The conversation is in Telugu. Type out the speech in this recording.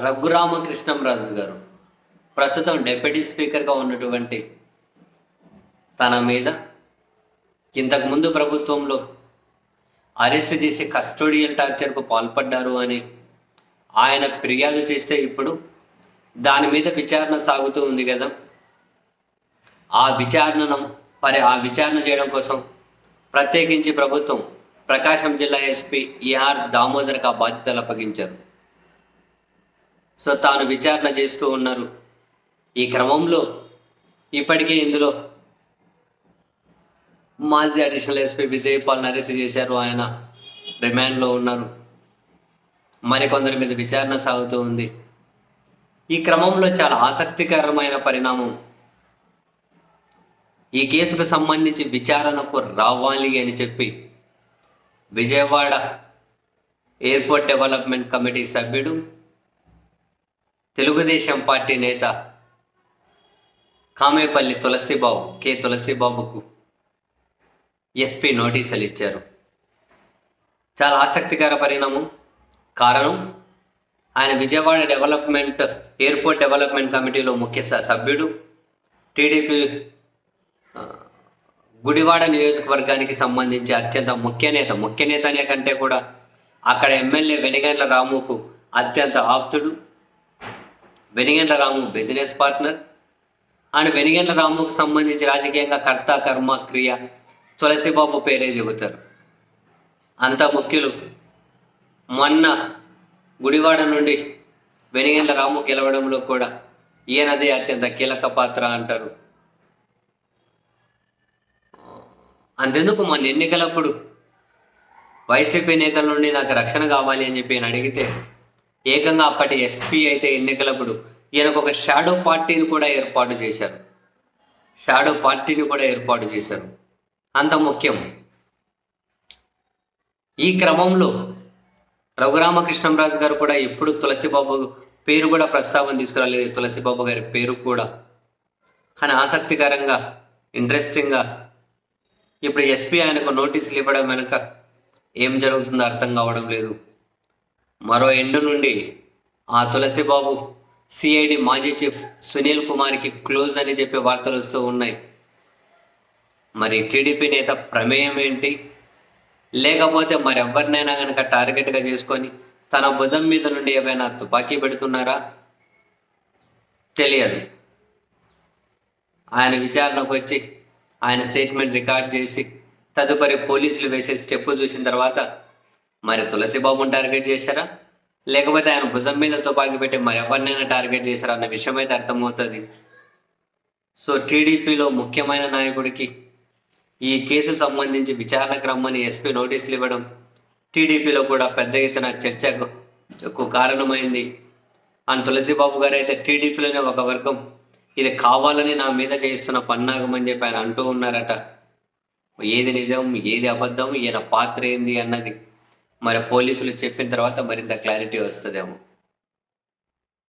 రఘురామకృష్ణంరాజు గారు ప్రస్తుతం డిప్యూటీ స్పీకర్గా ఉన్నటువంటి తన మీద ఇంతకుముందు ప్రభుత్వంలో అరెస్ట్ చేసి కస్టోడియల్ టార్చర్కు పాల్పడ్డారు అని ఆయన ఫిర్యాదు చేస్తే ఇప్పుడు దాని మీద విచారణ సాగుతూ ఉంది కదా. ఆ విచారణ చేయడం కోసం ప్రత్యేకించి ప్రభుత్వం ప్రకాశం జిల్లా ఎస్పీ ఏఆర్ దామోదర్కి ఆ బాధ్యతలు అప్పగించారు. సో తాను విచారణ చేస్తూ ఉన్నారు. ఈ క్రమంలో ఇప్పటికే ఇందులో మాజీ అడిషనల్ ఎస్పీ విజయపాల్ని అరెస్ట్ చేశారు. ఆయన రిమాండ్లో ఉన్నారు. మరికొందరి మీద విచారణ సాగుతూ ఉంది. ఈ క్రమంలో చాలా ఆసక్తికరమైన పరిణామం, ఈ కేసుకు సంబంధించి విచారణకు రావాలి అని చెప్పి విజయవాడ ఎయిర్పోర్ట్ డెవలప్మెంట్ కమిటీ సభ్యుడు, తెలుగుదేశం పార్టీ నేత కామేపల్లి తులసిబాబుకు ఎస్పీ నోటీసులు ఇచ్చారు. చాలా ఆసక్తికర పరిణామం. కారణం, ఆయన విజయవాడ ఎయిర్పోర్ట్ డెవలప్మెంట్ కమిటీలో ముఖ్య సభ్యుడు, టీడీపీ గుడివాడ నియోజకవర్గానికి సంబంధించి అత్యంత ముఖ్య నేత అనే కంటే కూడా అక్కడ ఎమ్మెల్యే వెనిగండ్ల రాముకు అత్యంత ఆప్తుడు. వెనిగండ్ల రాము బిజినెస్ పార్ట్నర్. అండ్ వెనిగండ్ల రాముకు సంబంధించి రాజకీయంగా కర్త కర్మ క్రియ తులసిబాబు పేరే చెబుతారు. అంత ముఖ్యులు. మొన్న గుడివాడ నుండి వెనిగండ్ల రాము గెలవడంలో కూడా ఈయనదే అత్యంత కీలక పాత్ర అంటారు. అంతెందుకు మొన్న ఎన్నికలప్పుడు వైసీపీ నేతల నుండి నాకు రక్షణ కావాలి అని చెప్పి ఈయన అడిగితే ఏకంగా అప్పటి ఎస్పీ అయితే ఎన్నికలప్పుడు ఈయనకు ఒక షాడో పార్టీని కూడా ఏర్పాటు చేశారు. అంత ముఖ్యం. ఈ క్రమంలో రఘురామకృష్ణంరాజు గారు కూడా ఎప్పుడు తులసిబాబు పేరు కూడా ప్రస్తావన తీసుకురాలేదు. తులసిబాబు గారి పేరు కూడా. కానీ ఆసక్తికరంగా, ఇంట్రెస్టింగ్గా ఇప్పుడు ఎస్పీ ఆయనకు నోటీసులు ఇవ్వడం వెనుక ఏం జరుగుతుందో అర్థం కావడం లేదు. మరో ఎండు నుండి ఆ తులసిబాబు సిఐడి మాజీ చీఫ్ సునీల్ కుమార్కి క్లోజ్ అని చెప్పి వార్తలు వస్తూ ఉన్నాయి. మరి టీడీపీ నేత ప్రమేయం ఏంటి? లేకపోతే మరెవరినైనా కనుక టార్గెట్గా చేసుకొని తన భుజం మీద నుండి ఏమైనా తుపాకీ పెడుతున్నారా? తెలియదు. ఆయన విచారణకు వచ్చి ఆయన స్టేట్మెంట్ రికార్డ్ చేసి తదుపరి పోలీసులు వేసే స్టెప్ చూసిన తర్వాత మరి తులసిబాబుని టార్గెట్ చేశారా, లేకపోతే ఆయన భుజం మీద తుపాకీ పెట్టి మరెవరినైనా టార్గెట్ చేశారా అన్న విషయం అయితే అర్థమవుతుంది. సో టీడీపీలో ముఖ్యమైన నాయకుడికి ఈ కేసు సంబంధించి విచారణకు రమ్మని ఎస్పీ నోటీసులు ఇవ్వడం టీడీపీలో కూడా పెద్ద ఎత్తున చర్చకు కారణమైంది. అండ్ తులసిబాబు గారు అయితే టీడీపీలోనే ఒక వర్గం ఇది కావాలని నా మీద చేస్తున్న పన్నాగం అని చెప్పి ఆయన అంటూ ఉన్నారట. ఏది నిజం, ఏది అబద్ధం, ఈయన పాత్ర ఏంది అన్నది మరి పోలీసులు చెప్పిన తర్వాత మరింత క్లారిటీ వస్తుందేమో.